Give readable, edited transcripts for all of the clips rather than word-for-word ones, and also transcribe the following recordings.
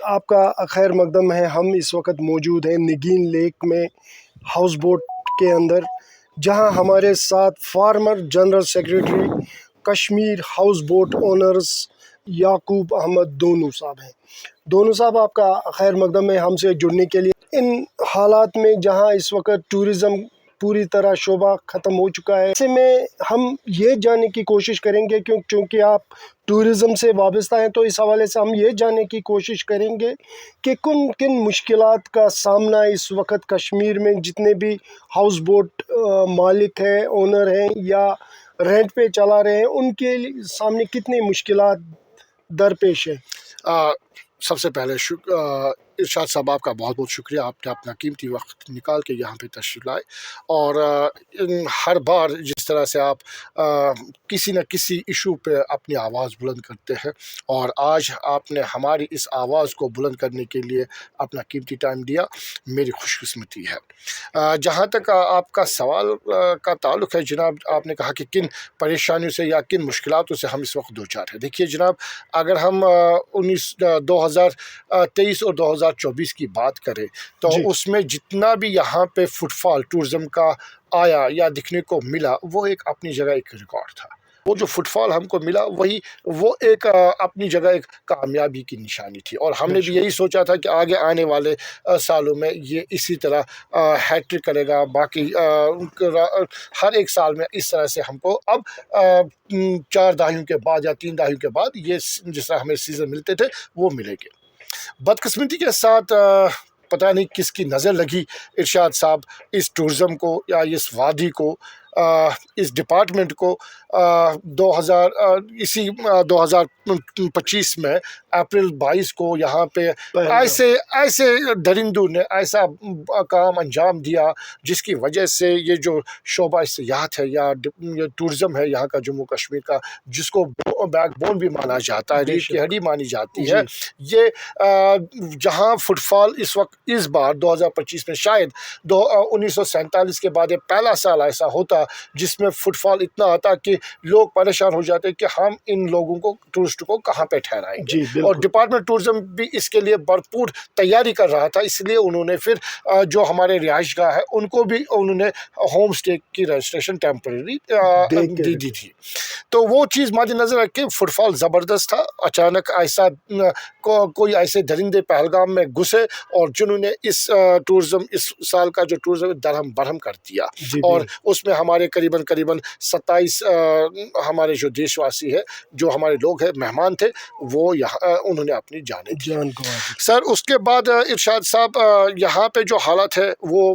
آپ کا خیر مقدم ہے۔ ہم اس وقت موجود ہیں نگین لیک میں ہاؤس بوٹ کے اندر، جہاں ہمارے ساتھ former general secretary Kashmir houseboat owners Yaqoob Ahmad Dunu صاحب ہیں۔ دونو صاحب، آپ کا خیر مقدم ہے ہم سے جڑنے کے لیے۔ ان حالات میں جہاں اس وقت ٹورزم پوری طرح شعبہ ختم ہو چکا ہے، ایسے میں ہم یہ جاننے کی کوشش کریں گے چونکہ آپ ٹورزم سے وابستہ ہیں، تو اس حوالے سے ہم یہ جاننے کی کوشش کریں گے کہ کن مشکلات کا سامنا اس وقت کشمیر میں جتنے بھی ہاؤس بوٹ مالک ہیں، اونر ہیں یا رینٹ پہ چلا رہے ہیں، ان کے سامنے کتنی مشکلات درپیش ہیں۔ سب سے پہلے ارشاد صاحب، آپ کا بہت بہت شکریہ، آپ نے اپنا قیمتی وقت نکال کے یہاں پہ تشریف لائے، اور ہر بار جس طرح سے آپ کسی نہ کسی ایشو پہ اپنی آواز بلند کرتے ہیں، اور آج آپ نے ہماری اس آواز کو بلند کرنے کے لیے اپنا قیمتی ٹائم دیا، میری خوش قسمتی ہے۔ جہاں تک آپ کا سوال کا تعلق ہے جناب، آپ نے کہا کہ کن پریشانیوں سے یا کن مشکلاتوں سے ہم اس وقت دوچار ہیں۔ دیکھیے جناب، اگر ہم 2023 اور 2024 کی بات کریں تو اس میں جتنا بھی یہاں پہ فٹ فال ٹورزم کا آیا یا دکھنے کو ملا، وہ ایک اپنی جگہ ایک ریکارڈ تھا۔ وہ جو فٹ فال ہم کو ملا وہ ایک اپنی جگہ ایک کامیابی کی نشانی تھی، اور ہم نے بھی یہی سوچا تھا کہ آگے آنے والے سالوں میں یہ اسی طرح ہیٹرک کرے گا، باقی ہر ایک سال میں اس طرح سے ہم کو اب 4 دہائیوں کے بعد یا 3 دہائیوں کے بعد یہ جس طرح ہمیں سیزن ملتے تھے وہ ملے گے۔ بدقسمتی کے ساتھ پتہ نہیں کس کی نظر لگی ارشاد صاحب اس ٹورزم کو یا اس وادی کو، اس ڈپارٹمنٹ کو 2025 میں اپریل 22 کو یہاں پہ ایسے درندوں نے ایسا کام انجام دیا جس کی وجہ سے یہ جو شعبہ سیاحت ہے یا ٹورزم ہے یہاں کا جموں کشمیر کا، جس کو بیک بون بھی مانا جاتا ہے، ریڑھ کی ہڈی مانی جاتی ہے، یہ جہاں فٹ فال اس وقت اس بار 2025 میں شاید 1947 کے بعد پہلا سال ایسا ہوتا جس میں فٹ فال اتنا آتا کہ لوگ پریشان ہو جاتے کہ ہم ان لوگوں کو ٹورسٹ کو کہاں پہ ٹھہرائیں گے، اور ڈپارٹمنٹ ٹورزم بھی اس کے لیے بھرپور تیاری کر رہا تھا، اس لیے انہوں نے پھر جو ہمارے رہائش گاہ ہے ان کو بھی انہوں نے ہوم اسٹے کی رجسٹریشن ٹیمپریری دی تھی۔ تو وہ چیز مد نظر رکھ کے فٹ فال زبردست تھا۔ اچانک ایسا کوئی ایسے درندے پہلگام میں گھسے اور جنہوں نے اس ٹورزم اس سال کا جو ٹورزم درہم برہم کر دیا، اور اس میں ہمارے قریباً 27 ہمارے جو دیش واسی ہے، جو ہمارے لوگ ہیں، مہمان تھے، وہ یہاں انہوں نے اپنی جانیں دی۔ سر اس کے بعد ارشاد صاحب، یہاں پہ جو حالت ہے وہ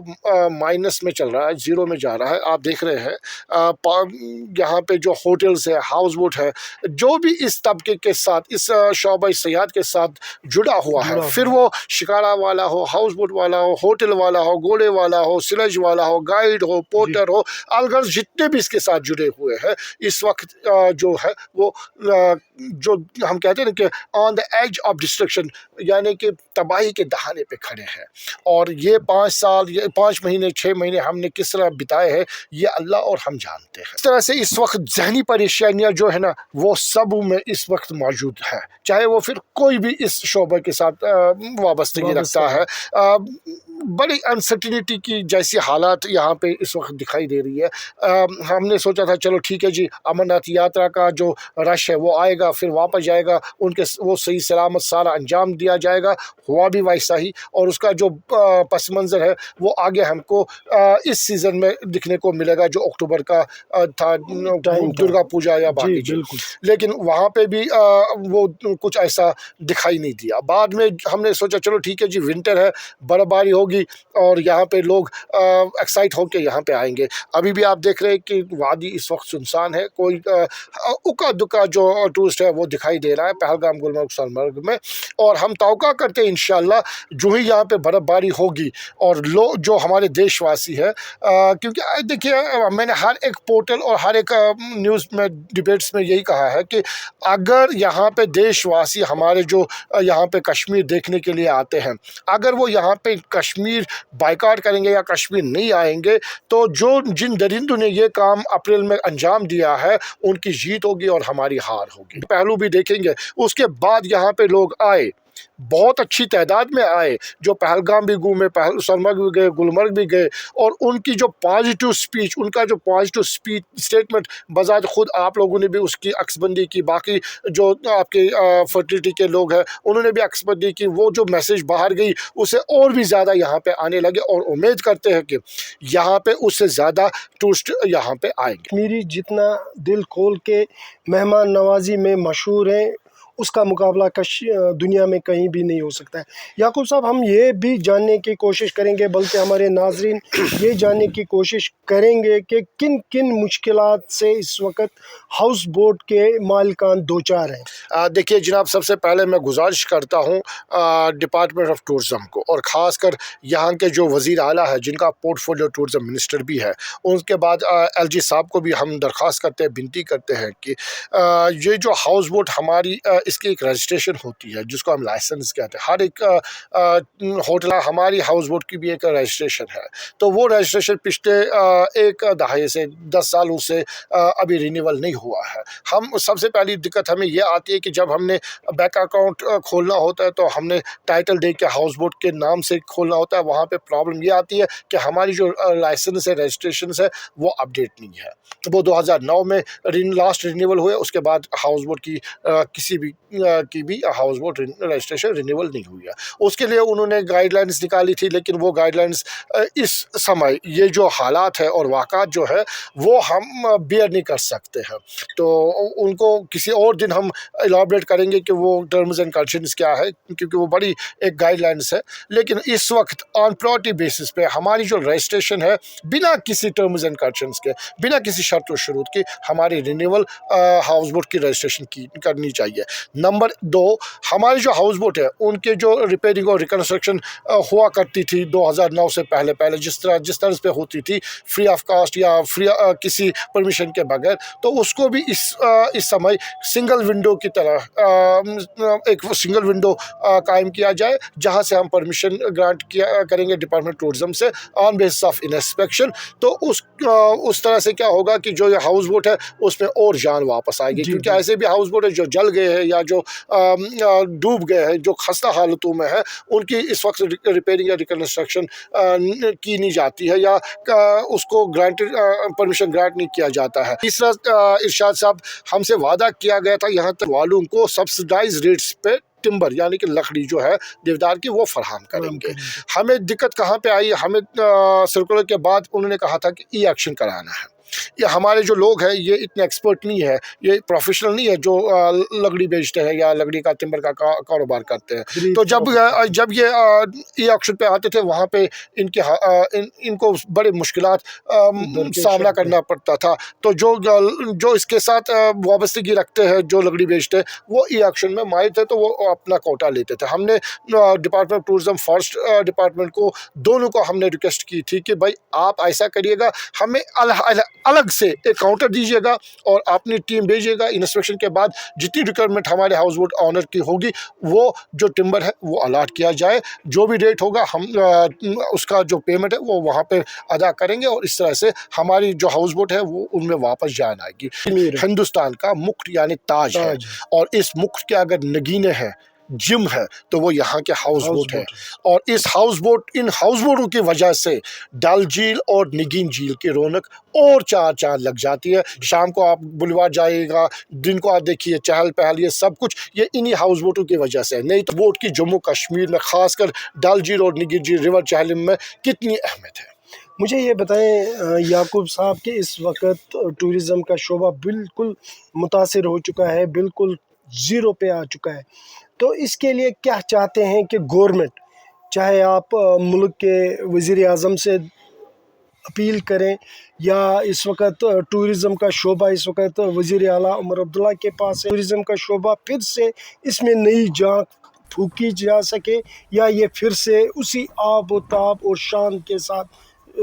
مائنس میں چل رہا ہے، زیرو میں جا رہا ہے۔ آپ دیکھ رہے ہیں یہاں پہ جو ہوٹلز ہے، ہاؤس بوٹ ہے، جو بھی اس طبقے کے ساتھ، اس شعبہ سیاحت کے ساتھ جڑا ہوا ہے، پھر وہ شکارا والا ہو، ہاؤس بوٹ والا ہو، ہوٹل والا ہو، گھوڑے والا ہو، سلج والا ہو، گائیڈ ہو، پورٹر ہو، الغرض جتنے بھی اس کے ساتھ جڑے ہوئے ہیں، اس وقت جو ہے وہ جو ہم کہتے ہیں کہ آن دا ایج آف ڈسٹرکشن، یعنی کہ تباہی کے دہانے پہ کھڑے ہیں۔ اور یہ 5 مہینے 6 مہینے ہم نے کس طرح بتائے ہیں، یہ اللہ اور ہم جانتے ہیں۔ اس طرح سے اس وقت ذہنی پریشانیاں جو ہے نا، وہ سب میں اس وقت موجود ہے، چاہے وہ پھر کوئی بھی اس شعبے کے ساتھ وابستگی رکھتا ہے۔ بڑی انسرٹینٹی کی جیسی حالات یہاں پہ اس وقت دکھائی دے رہی ہے۔ ہم نے سوچا تھا چلو ٹھیک ہے جی، امرناتھ یاترا کا جو رش ہے وہ آئے گا، پھر واپس جائے گا، وہ صحیح سلامت سارا انجام دیا جائے گا، ہوا بھی ویسا ہی، اور اس کا جو پس منظر ہے وہ آگے ہم کو اس سیزن میں دکھنے کو ملے گا، جو اکتوبر کا تھا، درگا پوجا یا باقی چیز۔ لیکن وہاں پہ بھی وہ کچھ ایسا دکھائی نہیں دیا۔ بعد میں ہم نے سوچا چلو ٹھیک ہے جی، ونٹر ہے، برف باری ہوگی اور یہاں پہ لوگ ایکسائٹ ہو کے یہاں پہ آئیں گے۔ ابھی بھی آپ دیکھ رہے ہیں کہ وادی اس وقت سنسان ہے، کوئی اکا دکا جو ٹورسٹ ہے وہ دکھائی دے رہا ہے پہلگام، گلمرگ، سونمرگ میں، اور ہم توقع کرتے ہیں انشاءاللہ جو ہی یہاں پہ برف باری ہوگی اور لوگ جو ہمارے دیش واسی ہے، کیونکہ دیکھیے میں نے ہر ایک پورٹل اور ہر ایک نیوز میں ڈبیٹس میں یہی کہا ہے کہ اگر یہاں پہ دیش واسی ہمارے جو یہاں پہ کشمیر دیکھنے کے لیے آتے ہیں، اگر وہ یہاں پہ کشمیر بائیکاٹ کریں گے یا کشمیر نہیں آئیں گے، تو جن درندوں نے یہ کام اپریل میں انجام دیا ہے ان کی جیت ہوگی اور ہماری ہار ہوگی۔ پہلو بھی دیکھیں گے، اس کے بعد یہاں پہ لوگ آئے، بہت اچھی تعداد میں آئے, جو پہلگام بھی گھومے, سونمرگ بھی گئے, گلمرگ بھی گئے, اور ان کی جو پازیٹیو سپیچ, ان کا جو پازیٹیو اسٹیٹمنٹ بذات خود آپ لوگوں نے بھی اس کی عکس بندی کی, باقی جو آپ کے فرٹیلٹی کے لوگ ہیں انہوں نے بھی عکس بندی کی, وہ جو میسج باہر گئی اسے اور بھی زیادہ یہاں پہ آنے لگے, اور امید کرتے ہیں کہ یہاں پہ اس سے زیادہ ٹورسٹ یہاں پہ آئیں گے. کشمیری جتنا دل کھول کے مہمان نوازی میں مشہور ہیں اس کا مقابلہ دنیا میں کہیں بھی نہیں ہو سکتا ہے. یعقوب صاحب, ہم یہ بھی جاننے کی کوشش کریں گے, بلکہ ہمارے ناظرین یہ جاننے کی کوشش کریں گے کہ کن کن مشکلات سے اس وقت ہاؤس بوٹ کے مالکان دوچار ہیں. دیکھیے جناب, سب سے پہلے میں گزارش کرتا ہوں ڈپارٹمنٹ آف ٹورزم کو, اور خاص کر یہاں کے جو وزیر اعلیٰ ہے جن کا پورٹ فولیو ٹورزم منسٹر بھی ہے, ان کے بعد ایل جی صاحب کو بھی ہم درخواست کرتے ہیں, بنتی کرتے ہیں کہ یہ جو ہاؤس بوٹ ہماری اس کی ایک رجسٹریشن ہوتی ہے جس کو ہم لائسنس کہتے ہیں. ہر ایک ہوٹل ہماری ہاؤس بوٹ کی بھی ایک رجسٹریشن ہے, تو وہ رجسٹریشن پچھلے ایک دہائی سے 10 سالوں سے ابھی رینیول نہیں ہوا ہے. ہم سب سے پہلی دقت ہمیں یہ آتی ہے کہ جب ہم نے بینک اکاؤنٹ کھولنا ہوتا ہے تو ہم نے ٹائٹل دے کے ہاؤس بوٹ کے نام سے کھولنا ہوتا ہے, وہاں پہ پرابلم یہ آتی ہے کہ ہماری جو لائسنس ہے, رجسٹریشن ہے, وہ اپڈیٹ نہیں ہے. وہ 2009 میں لاسٹ رینیول ہوئے, اس کے بعد ہاؤس بوٹ کی کسی بھی ہاؤس بوٹ رجسٹریشن رینیول نہیں ہوئی ہے. اس کے لیے انہوں نے گائیڈ لائنس نکالی تھی, لیکن وہ گائیڈ لائنس اس سمے یہ جو حالات ہے اور واقعات جو ہے وہ ہم بیئر نہیں کر سکتے ہیں, تو ان کو کسی اور دن ہم الابریٹ کریں گے کہ وہ ٹرمز اینڈ کنڈیشنز کیا ہے, کیونکہ وہ بڑی ایک گائیڈ لائنس ہے. لیکن اس وقت آن پراٹی بیسس پہ ہماری جو رجسٹریشن ہے بنا کسی ٹرمز اینڈ کنڈیشنز کے, بنا کسی شرط و شروط کی ہماری رینیول ہاؤس بوٹ کی رجسٹریشن کرنی چاہیے. نمبر 2, ہماری جو ہاؤس بوٹ ہے ان کے جو ریپیئرنگ اور ریکنسٹرکشن ہوا کرتی تھی 2009 سے پہلے جس طرز پہ ہوتی تھی فری آف کاسٹ یا فری کسی پرمیشن کے بغیر, تو اس کو بھی اس سمے سنگل ونڈو کی طرح ایک سنگل ونڈو قائم کیا جائے, جہاں سے ہم پرمیشن گرانٹ کریں گے ڈپارٹمنٹ ٹورزم سے آن بیس آف انسپیکشن. تو اس طرح سے کیا ہوگا کہ جو یہ ہاؤس بوٹ ہے اس میں اور جان واپس آئے گی, کیونکہ ایسے بھی ہاؤس بوٹ ہے جو جل گئے ہیں یا جو ڈوب گئے ہیں, جو خستہ حالتوں میں ہے, ان کی اس وقت ریپیئرنگ یا ریکنسٹرکشن کی نہیں جاتی ہے یا اس کو پرمیشن گرانٹ نہیں کیا جاتا ہے. تیسرا, ارشاد صاحب, ہم سے وعدہ کیا گیا تھا یہاں تک والوں کو سبسڈائز ریٹس پہ ٹمبر یعنی کہ لکڑی جو ہے دیودار کی وہ فراہم کریں گے. ہمیں دقت کہاں پہ آئی, ہمیں سرکولر کے بعد انہوں نے کہا تھا کہ ای ایکشن کرانا ہے. یہ ہمارے جو لوگ ہیں یہ اتنے ایکسپرٹ نہیں ہے, یہ پروفیشنل نہیں ہے جو لکڑی بیچتے ہیں یا لکڑی کا ٹمبر کا کاروبار کرتے ہیں. تو جب یہ ای آکشن پہ آتے تھے وہاں پہ ان کو بڑے مشکلات سامنا کرنا پڑتا تھا. تو جو اس کے ساتھ وابستگی رکھتے ہیں, جو لکڑی بیچتے ہیں, وہ ای آکشن میں ماہر تھے تو وہ اپنا کوٹا لیتے تھے. ہم نے ڈپارٹمنٹ ٹورزم فارسٹ ڈپارٹمنٹ کو دونوں کو ہم نے ریکویسٹ کی تھی کہ بھائی آپ ایسا کریے گا, ہمیں الگ سے ایک کاؤنٹر دیجیے گا اور اپنی ٹیم بھیجیے گا. انسپیکشن کے بعد جتنی ریکوائرمنٹ ہمارے ہاؤس بوٹ آنر کی ہوگی وہ جو ٹمبر ہے وہ الاٹ کیا جائے, جو بھی ریٹ ہوگا ہم اس کا جو پیمنٹ ہے وہ وہاں پہ ادا کریں گے, اور اس طرح سے ہماری جو ہاؤس بوٹ ہے وہ ان میں واپس جان آئے گی. ہندوستان کا مکٹ یعنی تاج ہے, اور اس مکٹ کے اگر نگینے ہیں, جم ہے, تو وہ یہاں کے ہاؤس بوٹ ہے. اور ان ہاؤس بوٹوں کی وجہ سے ڈل جھیل اور نگین جھیل کی رونق اور چار چاند لگ جاتی ہے. شام کو آپ بلیوارڈ جائے گا, دن کو آپ دیکھیے چہل پہل, یہ سب کچھ یہ انہی ہاؤس بوٹوں کی وجہ سے. نہیں تو بوٹ کی جموں کشمیر میں خاص کر ڈل جھیل اور نگین جھیل ریور چہلم میں کتنی اہمیت ہے. مجھے یہ بتائیں یعقوب صاحب کہ اس وقت ٹورزم کا شعبہ بالکل متاثر ہو چکا ہے, بالکل زیرو پہ آ چکا ہے. تو اس کے لیے کیا چاہتے ہیں کہ گورنمنٹ, چاہے آپ ملک کے وزیر اعظم سے اپیل کریں یا اس وقت ٹورزم کا شعبہ اس وقت وزیر اعلیٰ عمر عبداللہ کے پاس ہے, ٹورزم کا شعبہ پھر سے اس میں نئی جان پھونکی جا سکے, یا یہ پھر سے اسی آب و تاب اور شان کے ساتھ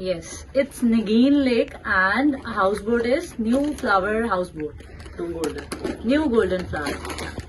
Yes, it's Nagin Lake and houseboat is New Flower Houseboat. New golden flower.